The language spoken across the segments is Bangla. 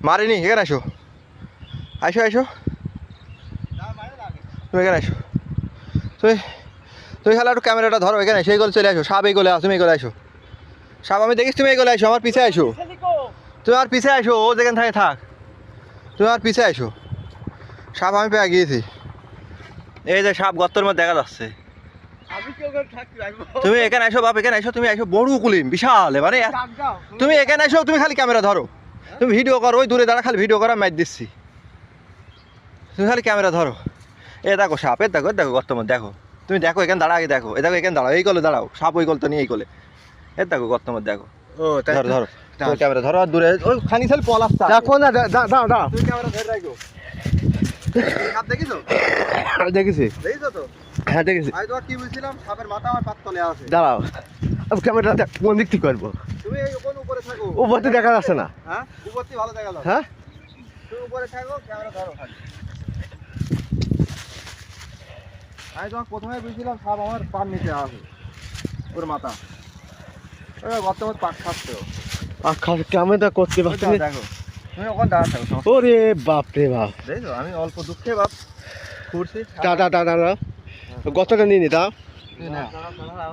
মারিনি, এখানে আসো, আইসো আইসো, তুমি এখানে আসো, তুমি তুমি খালি একটু ক্যামেরাটা ধরো, এখানে সেই গোল চলে আসো, সাপ এই গোলে তুমি এই গোলে আসো, সাপ আমি দেখিস, তুমি এই গোলে আসো, আমার পিছে আসো, তুমি আর পিছে আসো, ও যেখানে থাকে থাক, তুমি আর পিছে আসো, সাপ আমি পেয়ে গিয়েছি, এই যে সাপ গর্তের মধ্যে দেখা যাচ্ছে, তুমি এখানে আসো বাপ, এখানে আসো, তুমি আসো, বড় কুলিম বিশাল, মানে তুমি এখানে আসো, তুমি খালি ক্যামেরা ধরো, তুমি ভিডিও করো, ওই দূরে দাঁড়া খালি ভিডিও করা ম্যাচ দিচ্ছি, তুমি খালি ক্যামেরা ধরো, এ দেখো সাপ, এ দেখো দেখো গর্তের মধ্যে দেখো, তুমি দেখো এখানে দাঁড়া, আগে দেখো, এ দেখো এখানে দাঁড়াও, এই গলে দাঁড়াও, সাপ ওই গলটা নিয়ে এই গলে, এ দেখো গর্তের মধ্যে দেখো, ও তাই ধরো ধরো, তুমি ক্যামেরা ধরো, আর দূরে ওই খানি সাল পল আসছে, দেখো না, দাও দাও, তুমি ক্যামেরা ধরে রাখো, সাপ দেখিছো, দেখেছি, দেখিছো তো, হ্যাঁ দেখেছি। আমি তোমার কি বলছিলাম, সাপের মাথা আমার পাত তলে আছে, দাঁড়াও, ক্যামেরা দেখ কোন দিক থেকে করবো, তুমি এই কোন উপরে থাকো, উপরতে দেখা যাচ্ছে না, হ্যাঁ উপর থেকে ভালো দেখা যাবে, হ্যাঁ তুমি উপরে থাকো, ক্যামেরা ধরো খালি, আমি তোমার প্রথমে বুঝছিলাম সাপ আমার পার নিচে আছে, ওর মাথা, ওই বর্তমান পাক খাচ্ছে, ক্যামেরা করতে পারছি না। দেখো তুমি ওখানে দাঁড়া থাকো, ওরে বাপ রে বাপ, দেখো আমি অল্প দুঃখে বাপ ঘুরছি, দাঁড়া গতটা নিয়ে নি দাও,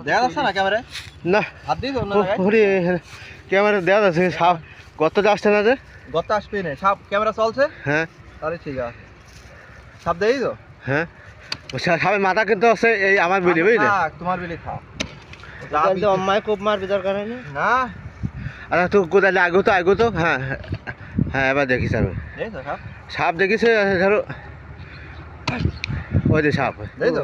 দেখা যাচ্ছে না ক্যামেরায়, না হাত দিয়েছো অন্য জায়গায়, ওরে ক্যামেরা দেওয়া যাচ্ছে, সাপ গতটা আসছে না যে, গত আসবে না, সাপ ক্যামেরা চলছে, হ্যাঁ তাহলে ঠিক আছে, সাপ দেখেছো, হ্যাঁ সাপের মাথা কিন্তু আছে এই আমার বিলি বুঝলে, থাক তোমার বিলি থাক, অম্মায় কোপ মারবি দরকার নেই না আচ্ছা তুই কোথায় আগো তো হ্যাঁ হ্যাঁ এবার দেখিস আমি দেখেছো সাপ, সাপ দেখিস ধরো, ওই যে সাপ, দেখেছো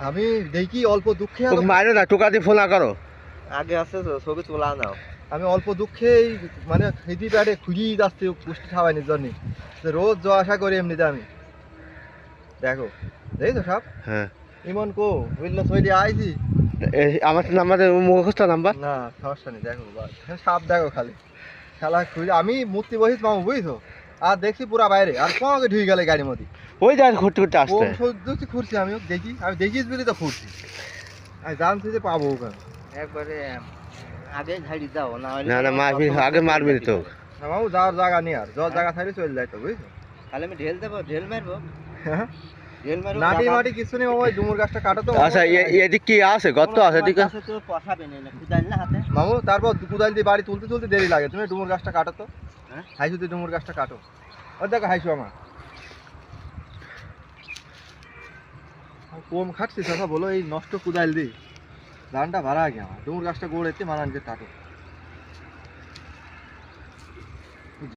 আমি দেখি অল্প দুঃখে, মারো না টোকা দিয়ে ফোন না করো, আগে আছে তো ছবি তোলা নাও, আমি অল্প দুঃখে মানে খেতে প্যাডে খুঁজিয়ে যাচ্ছি পুষ্টি খাওয়ানোর জন্য, রোজ যাওয়া আসা করি এমনিতে আমি, দেখো দেখেছো সাপ, হ্যাঁ ইমন কো বুঝলো চলে আইছি, আমার নাম্বার মুখস্থ নাম্বার, না সমস্যা নেই, দেখো সাপ দেখো খালি, খেলা খুঁজে আমি মূর্তি বসিস মামু বুঝছো, আর দেখছি পুরা বাইরে, আর কোনোকে ঢুকে গেলে গাড়ির মধ্যে, ওই যা ঘুরতে ঘুরতে আসতে, সত্যি ঘুরছি আমি দেখি, আমি দেখিস বলি তো ঘুরছি, আমি জানছি যে পাবো ওখানে, একবারে আগে ঝাড়ি দাও না, না না মারবি আগে মারবি তো, না মামু যাওয়ার জায়গা নেই, আর যাওয়ার জায়গা থাকলে চলে যায় তো বুঝছো, তাহলে আমি ঢেল দেবো, ঢেল মারবো, হ্যাঁ ঢেল মারবো, নাটি মাটি কিছু নেই মামু, ওই ডুমুর গাছটা কাটো তো, আচ্ছা এদিক কি আছে গর্ত আছে এদিকে, তো পশাবে না, কুদাল না হাতে, মামু তারপর কুদাল দিয়ে বাড়ি তুলতে তুলতে দেরি লাগে, তুমি ডুমুর গাছটা কাটো তো, হ্যাঁ? হাইসু তুই ডুমুর গাছটা কাটো, ওর দেখো হাইসু আমার কম খাটছিস কথা বলো, এই নষ্ট কুদাল দিই ধানটা ভাড়া আগে আমার ডুমুর গাছটা গোড় এতে মারানকে কাটো।